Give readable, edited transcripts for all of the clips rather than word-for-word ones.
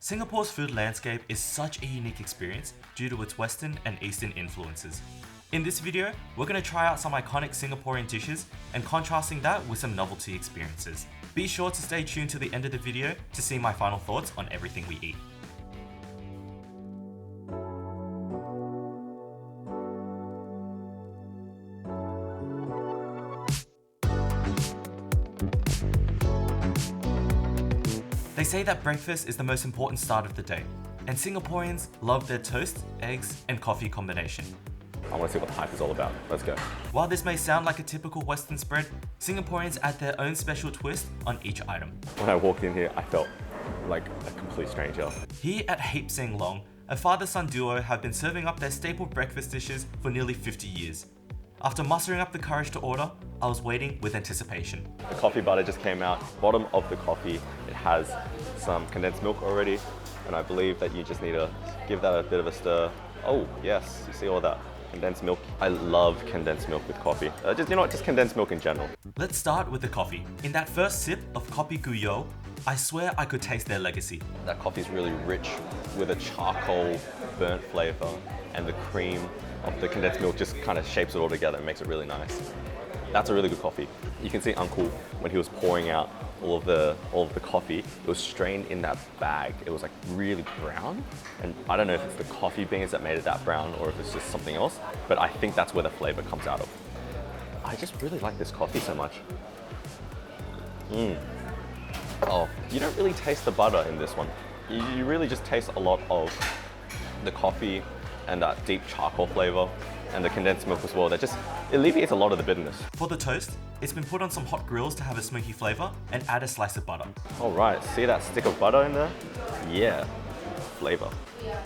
Singapore's food landscape is such a unique experience due to its Western and Eastern influences. In this video, we're going to try out some iconic Singaporean dishes and contrasting that with some novelty experiences. Be sure to stay tuned to the end of the video to see my final thoughts on everything we eat. They say that breakfast is the most important start of the day, and Singaporeans love their toast, eggs, and coffee combination. I want to see what the hype is all about. Let's go. While this may sound like a typical Western spread, Singaporeans add their own special twist on each item. When I walked in here, I felt like a complete stranger. Here at Heap Seng, a father-son duo have been serving up their staple breakfast dishes for nearly 50 years. After mustering up the courage to order, I was waiting with anticipation. The coffee butter just came out. Bottom of the coffee, it has some condensed milk already, and I believe that you just need to give that a bit of a stir. Oh yes, you see all that. Condensed milk. I love condensed milk with coffee. Just condensed milk in general. Let's start with the coffee. In that first sip of Kopi Guyo, I swear I could taste their legacy. That coffee is really rich with a charcoal burnt flavor, and the cream of the condensed milk just kind of shapes it all together and makes it really nice. That's a really good coffee. You can see Uncle, when he was pouring out all of the coffee, it was strained in that bag. It was like really brown. And I don't know if it's the coffee beans that made it that brown or if it's just something else, but I think that's where the flavor comes out of. I just really like this coffee so much. Oh, you don't really taste the butter in this one. You really just taste a lot of the coffee and that deep charcoal flavor and the condensed milk as well. That just alleviates a lot of the bitterness. For the toast, it's been put on some hot grills to have a smoky flavor and add a slice of butter. All right, see that stick of butter in there? Yeah, flavor.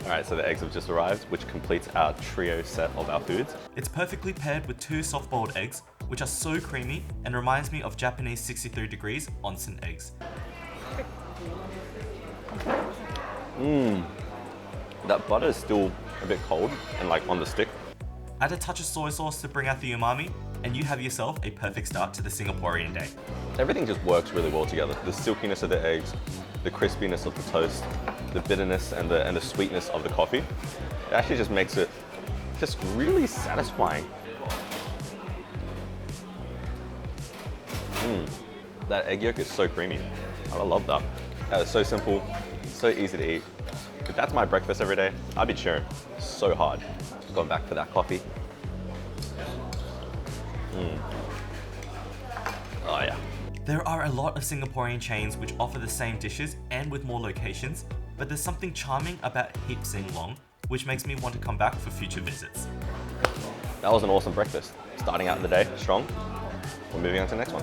All right, so the eggs have just arrived, which completes our trio set of our foods. It's perfectly paired with 2 soft-boiled eggs, which are so creamy and reminds me of Japanese 63 degrees onsen eggs. That butter is still a bit cold and like on the stick. Add a touch of soy sauce to bring out the umami, and you have yourself a perfect start to the Singaporean day. Everything just works really well together. The silkiness of the eggs, the crispiness of the toast, the bitterness and the sweetness of the coffee. It actually just makes it just really satisfying. That egg yolk is so creamy. I love that. It's so simple, so easy to eat. If that's my breakfast every day, I'd be cheering so hard. Going back for that coffee. Oh yeah. There are a lot of Singaporean chains which offer the same dishes and with more locations, but there's something charming about Heap Seng, which makes me want to come back for future visits. That was an awesome breakfast. Starting out the day strong. We're moving on to the next one.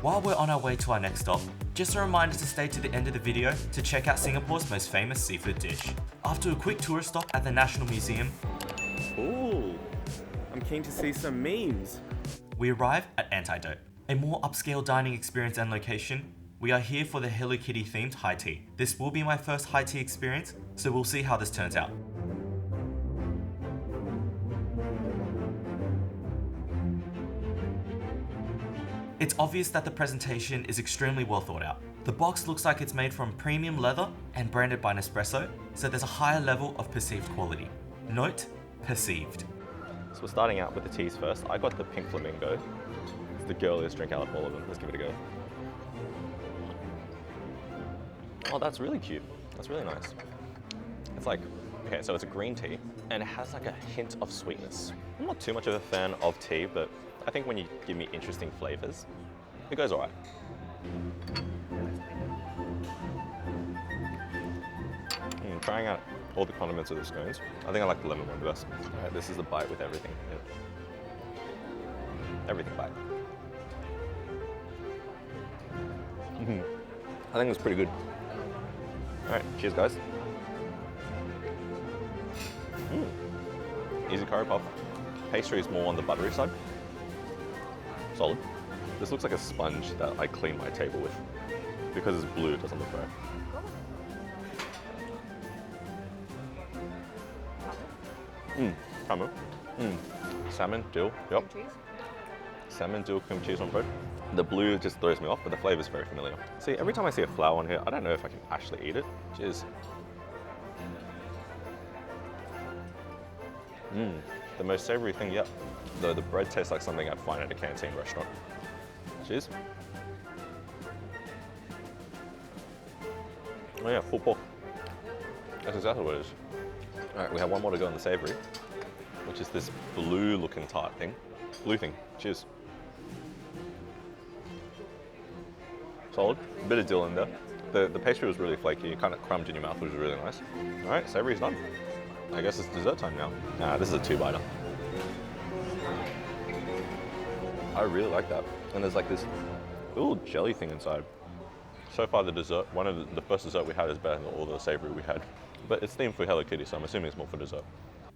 While we're on our way to our next stop, just a reminder to stay to the end of the video to check out Singapore's most famous seafood dish. After a quick tourist stop at the National Museum, ooh, I'm keen to see some memes. We arrive at Antidote. A more upscale dining experience and location, we are here for the Hello Kitty themed high tea. This will be my first high tea experience, so we'll see how this turns out. It's obvious that the presentation is extremely well thought out. The box looks like it's made from premium leather and branded by Nespresso, so there's a higher level of perceived quality. Note, perceived. So we're starting out with the teas first. I got the pink flamingo. It's the girliest drink out of all of them. Let's give it a go. Oh, that's really cute. That's really nice. It's like, okay, so it's a green tea and it has like a hint of sweetness. I'm not too much of a fan of tea, but I think when you give me interesting flavors, it goes all right. Trying out all the condiments of the scones. I think I like the lemon one the best. All right, this is the bite with everything. Yeah. Everything bite. I think it's pretty good. All right, cheers guys. Easy curry puff. Pastry is more on the buttery side. Solid. This looks like a sponge that I clean my table with. Because it's blue, it doesn't look right. Salmon. Salmon, dill, yep. Salmon, dill, cream cheese on bread. The blue just throws me off, but the flavor is very familiar. See, every time I see a flower on here, I don't know if I can actually eat it. Cheers. The most savory thing yet. Though the bread tastes like something I'd find at a canteen restaurant. Cheers. Oh yeah, full pork. That's exactly what it is. All right, we have one more to go in the savory, which is this blue looking tart thing. Blue thing, cheers. Solid, a bit of dill in there. The pastry was really flaky, it kind of crumbed in your mouth, which was really nice. All right, savory's done. I guess it's dessert time now. Nah, this is a 2-biter. I really like that. And there's like this little jelly thing inside. So far the dessert, the first dessert we had is better than all the savory we had. But it's themed for Hello Kitty, so I'm assuming it's more for dessert.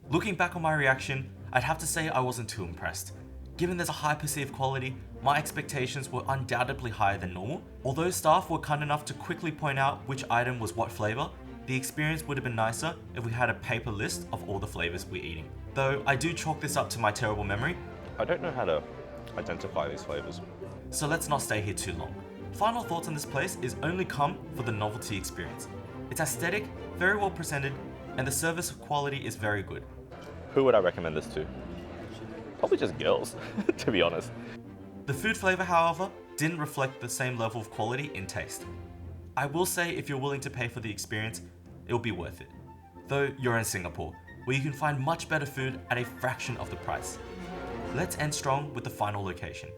Looking back on my reaction, I'd have to say I wasn't too impressed. Given there's a high perceived quality, my expectations were undoubtedly higher than normal. Although staff were kind enough to quickly point out which item was what flavor, the experience would have been nicer if we had a paper list of all the flavors we're eating. Though I do chalk this up to my terrible memory. I don't know how to identify these flavors. So let's not stay here too long. Final thoughts on this place is only come for the novelty experience. It's aesthetic, very well presented, and the service quality is very good. Who would I recommend this to? Probably just girls, to be honest. The food flavor, however, didn't reflect the same level of quality in taste. I will say if you're willing to pay for the experience, it'll be worth it. Though you're in Singapore, where you can find much better food at a fraction of the price. Let's end strong with the final location.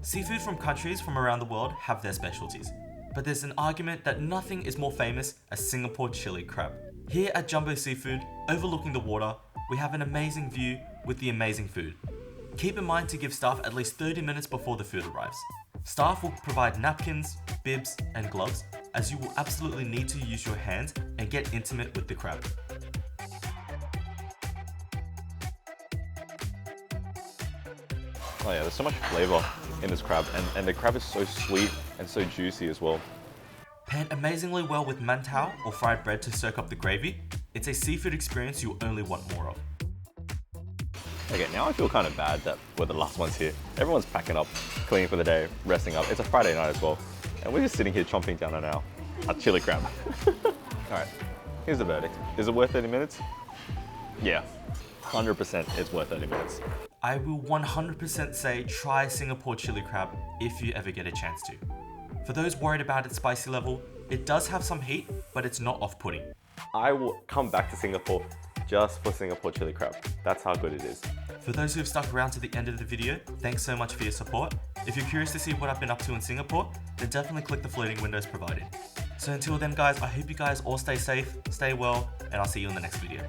Seafood from countries from around the world have their specialties, but there's an argument that nothing is more famous as Singapore chili crab. Here at Jumbo Seafood, overlooking the water, we have an amazing view with the amazing food. Keep in mind to give staff at least 30 minutes before the food arrives. Staff will provide napkins, bibs, and gloves, as you will absolutely need to use your hands and get intimate with the crab. Oh yeah, there's so much flavor in this crab, and the crab is so sweet and so juicy as well. Paired amazingly well with mantau or fried bread to soak up the gravy, it's a seafood experience you'll only want more of. Okay, now I feel kind of bad that we're the last ones here. Everyone's packing up, cleaning for the day, resting up. It's a Friday night as well, and we're just sitting here chomping down on our chili crab. All right, here's the verdict. Is it worth 30 minutes? Yeah, 100% it's worth 30 minutes. I will 100% say try Singapore chili crab if you ever get a chance to. For those worried about its spicy level, it does have some heat, but it's not off-putting. I will come back to Singapore just for Singapore chili crab. That's how good it is. For those who have stuck around to the end of the video, thanks so much for your support. If you're curious to see what I've been up to in Singapore, then definitely click the floating windows provided. So until then guys, I hope you guys all stay safe, stay well, and I'll see you in the next video.